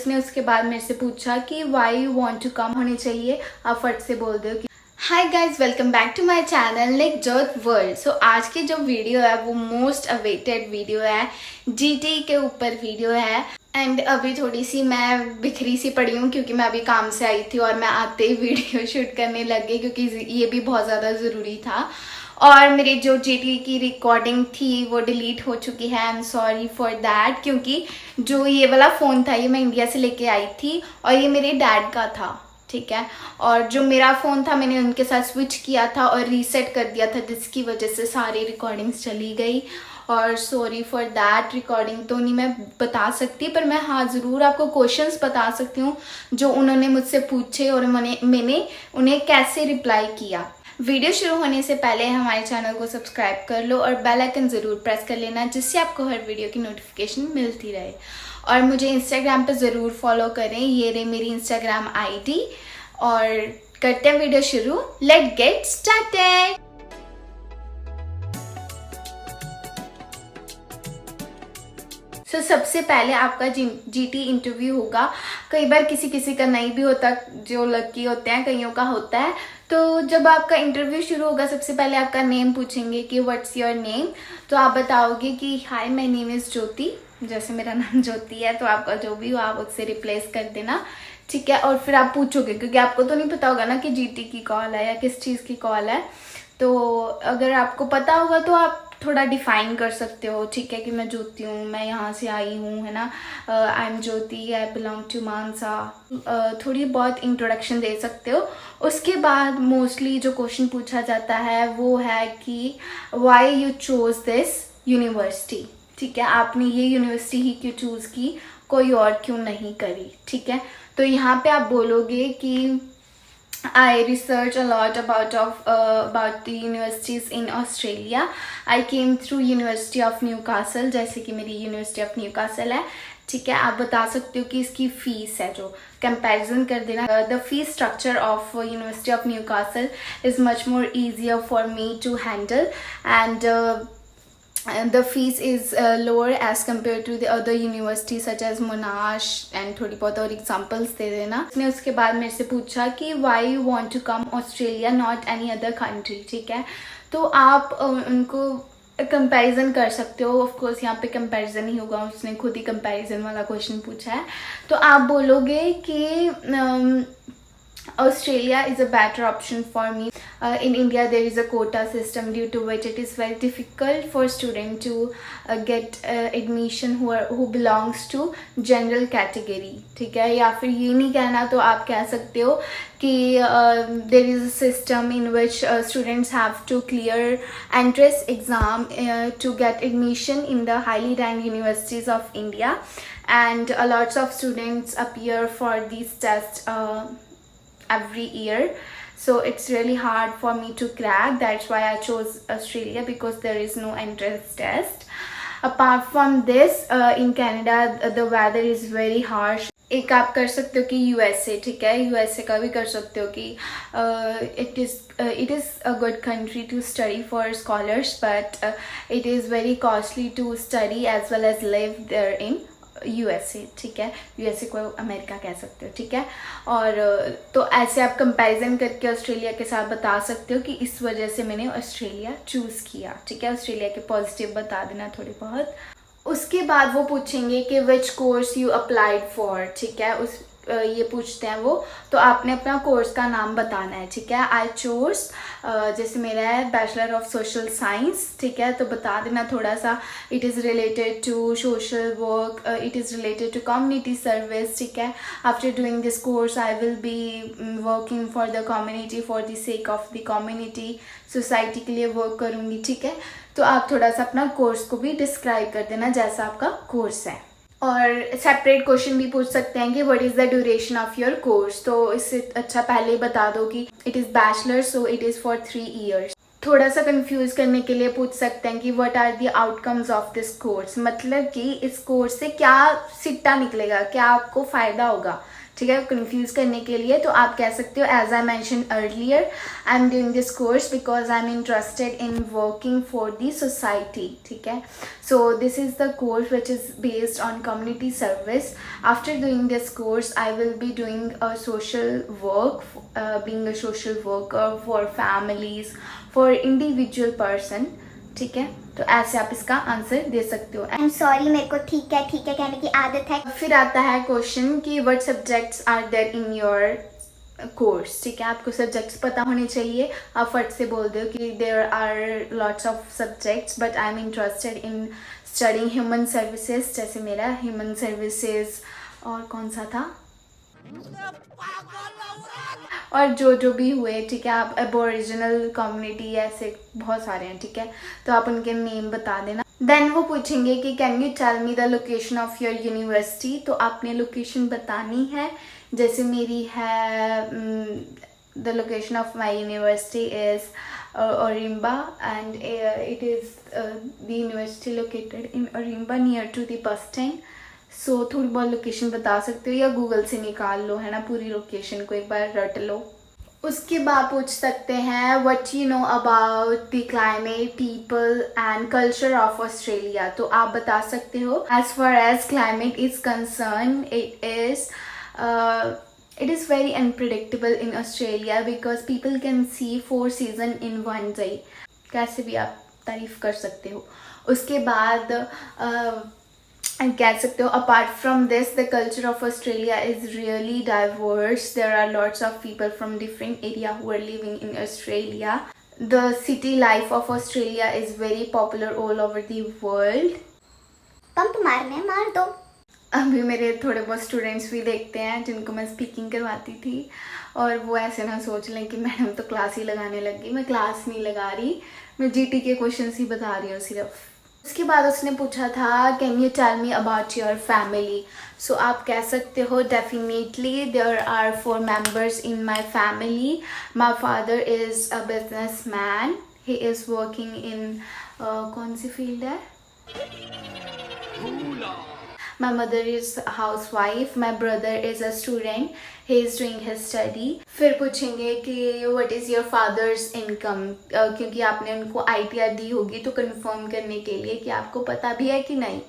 उसने उसके बाद मेरे से पूछा कि why you want to come होनी चाहिए, आप फट से बोल दो कि hi guys, welcome back to my channel like जर्थ वर्ल्ड। सो आज की जो वीडियो है वो मोस्ट अवेटेड वीडियो है, जीटी के ऊपर वीडियो है। एंड अभी थोड़ी सी मैं बिखरी सी पड़ी हूँ क्योंकि मैं अभी काम से आई थी और मैं आते ही वीडियो शूट करने लग गई क्योंकि ये भी बहुत ज़्यादा ज़रूरी था। और मेरी जो जीटी की रिकॉर्डिंग थी वो डिलीट हो चुकी है। I am sorry for that, क्योंकि जो ये वाला फ़ोन था ये मैं इंडिया से लेके आई थी और ये मेरे डैड का था, ठीक है। और जो मेरा फ़ोन था मैंने उनके साथ स्विच किया था और रीसेट कर दिया था, जिसकी वजह से सारी रिकॉर्डिंग्स चली गई। और सॉरी फॉर दैट। रिकॉर्डिंग तो नहीं मैं बता सकती, पर मैं हाँ ज़रूर आपको क्वेश्चंस बता सकती हूँ जो उन्होंने मुझसे पूछे और मैंने उन्हें कैसे रिप्लाई किया। वीडियो शुरू होने से पहले हमारे चैनल को सब्सक्राइब कर लो और बेल आइकन ज़रूर प्रेस कर लेना, जिससे आपको हर वीडियो की नोटिफिकेशन मिलती रहे। और मुझे इंस्टाग्राम पे ज़रूर फॉलो करें, ये रही मेरी इंस्टाग्राम आईडी। और करते हैं वीडियो शुरू, लेट गेट स्टार्टेड। सबसे पहले आपका जीटी इंटरव्यू होगा। कई बार किसी किसी का नहीं भी होता, जो लकी होते हैं कईयों का होता है। तो जब आपका इंटरव्यू शुरू होगा सबसे पहले आपका नेम पूछेंगे कि व्हाट्स योर नेम। तो आप बताओगे कि हाय माय नेम इज़ ज्योति, जैसे मेरा नाम ज्योति है। तो आपका जो भी हो आप उससे रिप्लेस कर देना, ठीक है। और फिर आप पूछोगे, क्योंकि आपको तो नहीं पता होगा ना कि जीटी की कॉल है या किस चीज़ की कॉल है। तो अगर आपको पता होगा तो आप थोड़ा डिफाइन कर सकते हो, ठीक है, कि मैं ज्योति हूँ, मैं यहाँ से आई हूँ, है ना, I am Jyoti, I belong to Mansa. थोड़ी बहुत इंट्रोडक्शन दे सकते हो। उसके बाद मोस्टली जो क्वेश्चन पूछा जाता है वो है कि why you chose this university, ठीक है, आपने ये यूनिवर्सिटी ही क्यों चूज़ की, कोई और क्यों नहीं करी, ठीक है। तो यहाँ पे आप बोलोगे कि I research a lot about the universities in Australia. I came through University of Newcastle, जैसे कि मेरी University of Newcastle है, ठीक है। आप बता सकते हो कि इसकी फीस है, जो कंपैरिजन कर देना। The fee structure of University of Newcastle is much more easier for me to handle, and the fees is lower as compared to the other universities such as Monash, and थोड़ी बहुत और examples दे देना। उसने उसके बाद मेरे से पूछा कि why you want to come Australia not any other country, ठीक है। तो आप उनको कंपैरिजन कर सकते हो। ऑफ कोर्स यहाँ पे कंपैरिजन ही होगा, उसने खुद ही कंपैरिजन वाला क्वेश्चन पूछा है। तो आप बोलोगे कि Australia is a better option for me. In India there is a quota system due to which it is very difficult for students to get admission who belongs to general category, ठीक है। या फिर ये नहीं कहना तो आप कह सकते हो कि there is a system in which students have to clear entrance exam to get admission in the highly ranked universities of India, and lots of students appear for these tests every year, so it's really hard for me to crack. That's why I chose Australia, because there is no entrance test. Apart from this, in Canada the weather is very harsh. एक आप कर सकते हो कि USA, ठीक है, USA का भी कर सकते हो कि it is a good country to study for scholars, but it is very costly to study as well as live there in USA, ठीक है। USA को अमेरिका कह सकते हो, ठीक है। और तो ऐसे आप कंपैरिजन करके ऑस्ट्रेलिया के साथ बता सकते हो कि इस वजह से मैंने ऑस्ट्रेलिया चूज़ किया, ठीक है। ऑस्ट्रेलिया के पॉजिटिव बता देना थोड़े बहुत। उसके बाद वो पूछेंगे कि which course you applied for, ठीक है, उस ये पूछते हैं वो। तो आपने अपना कोर्स का नाम बताना है, ठीक है। आई चोर्स, जैसे मेरा है बैचलर ऑफ सोशल साइंस, ठीक है, तो बता देना थोड़ा सा। It is related to social work, it is related to community service, ठीक है। After doing this course I will be working for the community, for the sake of the community, society के लिए वर्क करूँगी, ठीक है। तो आप थोड़ा सा अपना कोर्स को भी डिस्क्राइब कर देना जैसा आपका कोर्स है। और सेपरेट क्वेश्चन भी पूछ सकते हैं कि what is the duration of your course. तो इससे अच्छा पहले ही बता दो कि it is bachelor, so it is for 3 years। थोड़ा सा कंफ्यूज करने के लिए पूछ सकते हैं कि what are the outcomes of this course, मतलब कि इस कोर्स से क्या सिट्टा निकलेगा, क्या आपको फ़ायदा होगा, ठीक है, कंफ्यूज करने के लिए। तो आप कह सकते हो as I mention earlier, I am doing this course because I am interested in working for the society. ठीक है, so this is the course which is based on community service. After doing this course I will be doing a social work, being a social worker for families, for individual person. ठीक है, तो ऐसे आप इसका answer दे सकते हो। I am sorry, मेरे को ठीक है कहने की आदत है। फिर आता है क्वेश्चन कि what subjects are there in your course. ठीक है, आपको सब्जेक्ट्स पता होने चाहिए। आप फट से बोल दो कि there are lots of subjects but I am interested in studying human services, जैसे मेरा ह्यूमन सर्विसेज और कौन सा था, और जो भी हुए। ठीक है, आप एबोरिजिनल कम्युनिटी, ऐसे बहुत सारे हैं। ठीक है, तो आप उनके नेम बता देना। देन वो पूछेंगे कि can you tell me the location of your university. तो आपने लोकेशन बतानी है। जैसे मेरी है the location of my university is Orimba and it is the university located in Orimba near to the bus stand. सो थोड़ी बहुत लोकेशन बता सकते हो या गूगल से निकाल लो, है ना, पूरी लोकेशन को एक बार रट लो। उसके बाद पूछ सकते हैं what you know about the climate, people and culture of Australia. तो आप बता सकते हो as far as climate is concern, it is very unpredictable in Australia because people can see 4 seasons in one day। कैसे भी आप तारीफ कर सकते हो। उसके बाद कह सकते हो apart from this the culture of Australia is really diverse, there are lots of people from different area who are living in Australia. The city life of Australia is very popular all over the world. Pump मारने मार दो। अभी मेरे थोड़े बहुत students भी देखते हैं जिनको मैं स्पीकिंग करवाती थी, और वो ऐसे ना सोच लें कि मैडम तो क्लास ही लगाने लग गई। मैं क्लास नहीं लगा रही, मैं जीटी के क्वेश्चंस ही बता रही हूँ सिर्फ। उसके बाद उसने पूछा था can you tell me about your family. So आप कह सकते हो definitely there are 4 members in my family. My father is a business man, he is working in कौन सी फील्ड है। My mother is a housewife. My brother is a student. He is doing his study. फिर पूछेंगे कि what is your father's income, क्योंकि आपने उनको ITR दी होगी तो कंफर्म करने के लिए कि आपको पता भी है कि नहीं।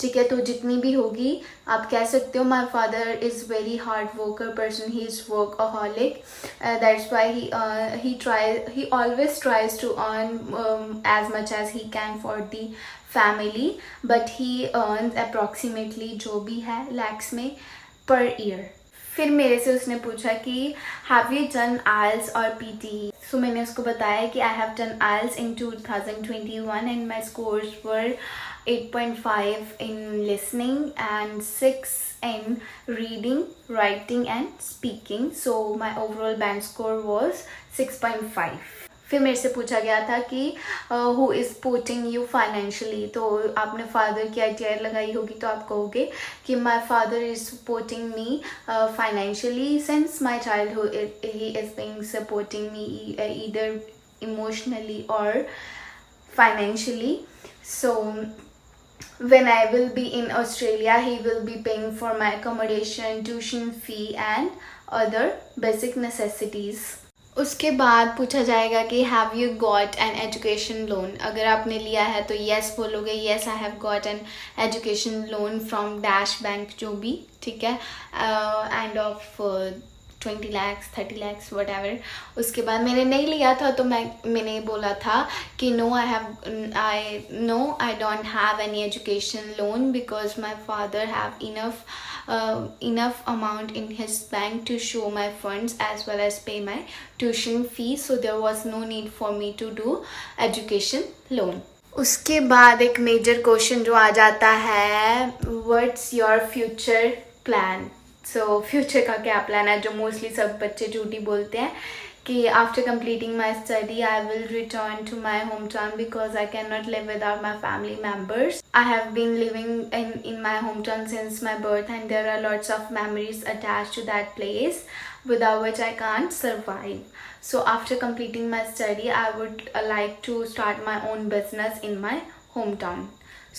ठीक है, तो जितनी भी होगी आप कह सकते हो my father is very hard worker person, he is workaholic, that's why he always tries to earn as much as he can for the family, but he earns approximately जो भी है lakhs में per year। फिर मेरे से उसने पूछा कि हैव यू डन IELTS और PTE। सो मैंने उसको बताया कि I have done IELTS in 2021 and my scores were 8.5 in listening and 6 in reading, writing and speaking. So my overall band score was 6.5. फिर मेरे से पूछा गया था कि who is supporting you financially. तो आपने फादर की ITR लगाई होगी तो आप कहोगे कि my father is supporting me financially since my childhood, he is being supporting me either emotionally और financially. So when I will be in Australia, he will be paying for my accommodation, tuition fee and other basic necessities. उसके बाद पूछा जाएगा कि have you got an education loan. अगर आपने लिया है तो येस बोलोगे, yes I have got an education loan from dash bank, जो भी। ठीक है, end of 20 lakhs 30 lakhs what ever. उसके बाद मैंने नहीं लिया था तो मैंने बोला था कि no I don't have any education loan because my father have enough amount in his bank to show my funds as well as pay my tuition fee, so there was no need for me to do education loan. उसके बाद एक major question जो आ जाता है what's your future plan. So future का क्या plan है, जो मोस्टली सब बच्चे झूठी बोलते हैं कि after completing my study I will return to my hometown because I cannot live without my family members. I have been living in my hometown since my birth and there are lots of memories attached to that place without which I can't survive. So after completing my study I would like to start my own business in my hometown.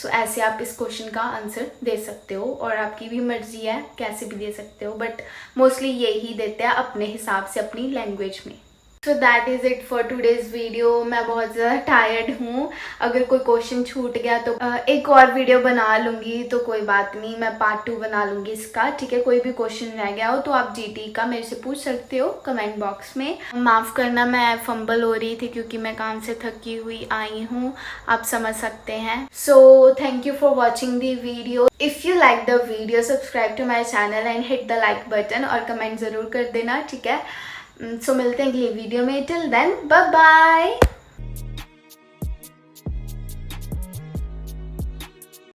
सो ऐसे आप इस question का answer दे सकते हो और आपकी भी मर्जी है, कैसे भी दे सकते हो, बट मोस्टली यही देते हैं अपने हिसाब से अपनी लैंग्वेज में। So that is it for today's video. मैं बहुत ज़्यादा टायर्ड हूँ। अगर कोई क्वेश्चन छूट गया तो एक और वीडियो बना लूँगी, तो कोई बात नहीं, मैं पार्ट 2 बना लूँगी इसका, ठीक है। कोई भी क्वेश्चन रह गया हो तो आप जीटी का मेरे से पूछ सकते हो कमेंट बॉक्स में। माफ़ करना, मैं फंबल हो रही थी क्योंकि मैं काम से थकी हुई आई हूँ, आप समझ सकते हैं। So thank you for watching the video. If you like the video, subscribe to my channel and hit the like button और कमेंट ज़रूर कर देना, ठीक है। सो मिलते हैं अगली वीडियो में। Till then bye bye.